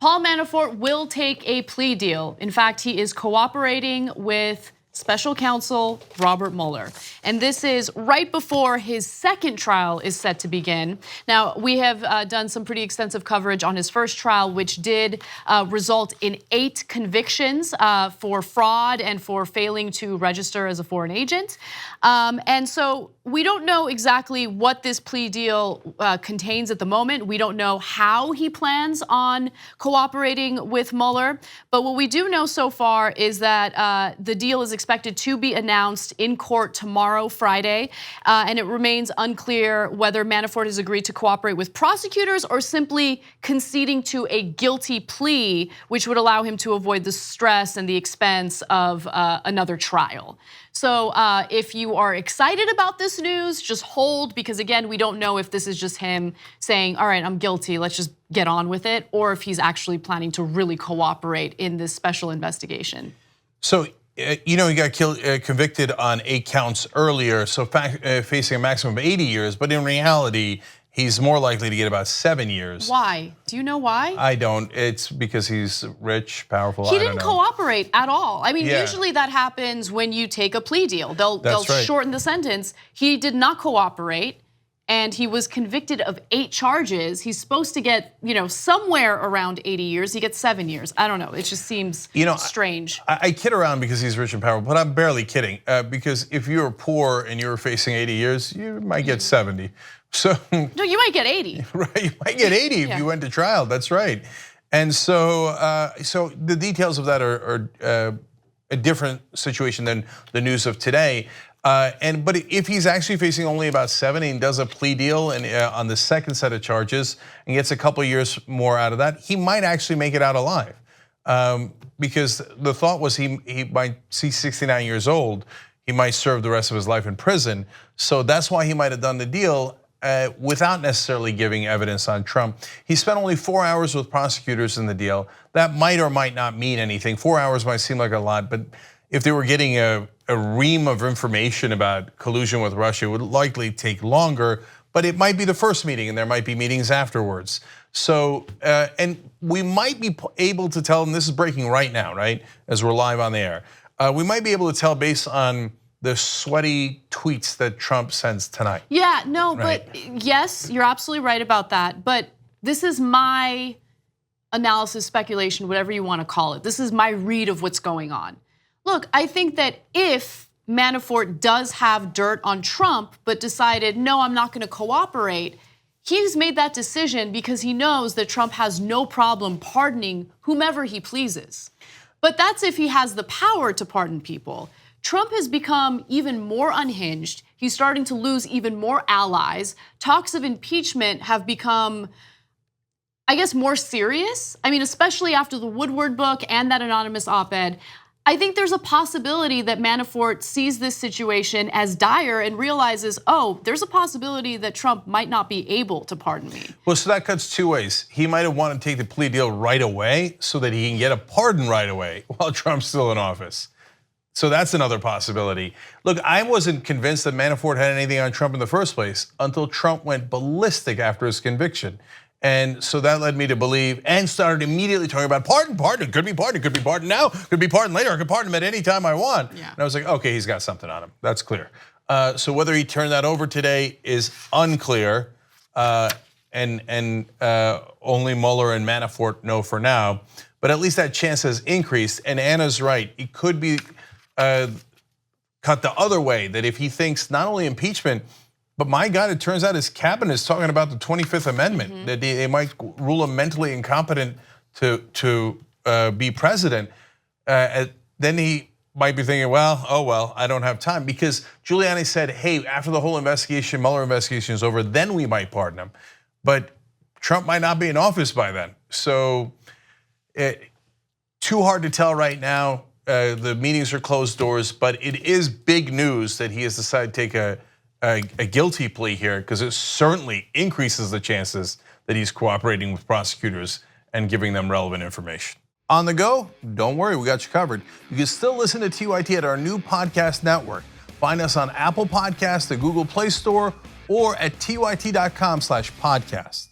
Paul Manafort will take a plea deal. In fact, he is cooperating with special counsel Robert Mueller. And this is right before his second trial is set to begin. Now, we have done some pretty extensive coverage on his first trial, which did result in 8 convictions for fraud and for failing to register as a foreign agent. And so we don't know exactly what this plea deal contains at the moment. We don't know how he plans on cooperating with Mueller. But what we do know so far is that the deal is expected to be announced in court tomorrow, Friday, and it remains unclear whether Manafort has agreed to cooperate with prosecutors or simply conceding to a guilty plea, which would allow him to avoid the stress and the expense of another trial. So if you are excited about this news, just hold, because again, we don't know if this is just him saying, all right, I'm guilty, let's just get on with it, or if he's actually planning to really cooperate in this special investigation. So, you know, he got convicted on 8 counts earlier, so facing a maximum of 80 years, but in reality, he's more likely to get about 7 years. Why? Do you know why? I don't. It's because he's rich, powerful. He didn't cooperate at all. I mean, Yeah. usually that happens when you take a plea deal. They'll right. shorten the sentence. He did not cooperate, and he was convicted of 8 charges. He's supposed to get, you know, somewhere around 80 years. He gets 7 years. I don't know. It just seems strange. I kid around because he's rich and powerful, but I'm barely kidding. Because if you were poor and you were facing 80 years, you might get 70. So no, you might get 80. Right, you might get 80 if you went to trial. That's right. And so, so the details of that are a different situation than the news of today. But if he's actually facing only about 70 and does a plea deal and on the second set of charges and gets a couple years more out of that, he might actually make it out alive. Because the thought was he might see 69 years old, he might serve the rest of his life in prison. So that's why he might have done the deal without necessarily giving evidence on Trump. He spent only 4 hours with prosecutors in the deal. That might or might not mean anything. 4 hours might seem like a lot, but if they were getting a ream of information about collusion with Russia, it would likely take longer, but it might be the first meeting and there might be meetings afterwards. So, and we might be able to tell, and this is breaking right now, right, as we're live on the air. We might be able to tell based on the sweaty tweets that Trump sends tonight. Yeah, no, right. But yes, you're absolutely right about that. But this is my analysis, speculation, whatever you want to call it. This is my read of what's going on. Look, I think that if Manafort does have dirt on Trump, but decided, no, I'm not going to cooperate, he's made that decision because he knows that Trump has no problem pardoning whomever he pleases. But that's if he has the power to pardon people. Trump has become even more unhinged. He's starting to lose even more allies. Talks of impeachment have become, I guess, more serious. I mean, especially after the Woodward book and that anonymous op-ed. I think there's a possibility that Manafort sees this situation as dire and realizes, oh, there's a possibility that Trump might not be able to pardon me. Well, so that cuts 2 ways. He might have wanted to take the plea deal right away so that he can get a pardon right away while Trump's still in office. So that's another possibility. Look, I wasn't convinced that Manafort had anything on Trump in the first place until Trump went ballistic after his conviction. And so that led me to believe and started immediately talking about pardon, could be pardoned now, could be pardoned later, I could pardon him at any time I want. Yeah. And I was like, okay, he's got something on him, that's clear. So whether he turned that over today is unclear, and only Mueller and Manafort know for now, but at least that chance has increased, and Anna's right, it could be cut the other way, that if he thinks not only impeachment, but my God, it turns out his cabinet is talking about the 25th Amendment, that they might rule him mentally incompetent to be president. Then he might be thinking, well, oh well, I don't have time. Because Giuliani said, hey, after the whole investigation, Mueller investigation is over, then we might pardon him. But Trump might not be in office by then. So too hard to tell right now. The meetings are closed doors, but it is big news that he has decided to take a guilty plea here, because it certainly increases the chances that he's cooperating with prosecutors and giving them relevant information. On the go, don't worry, we got you covered. You can still listen to TYT at our new podcast network. Find us on Apple Podcasts, the Google Play Store, or at tyt.com/podcast.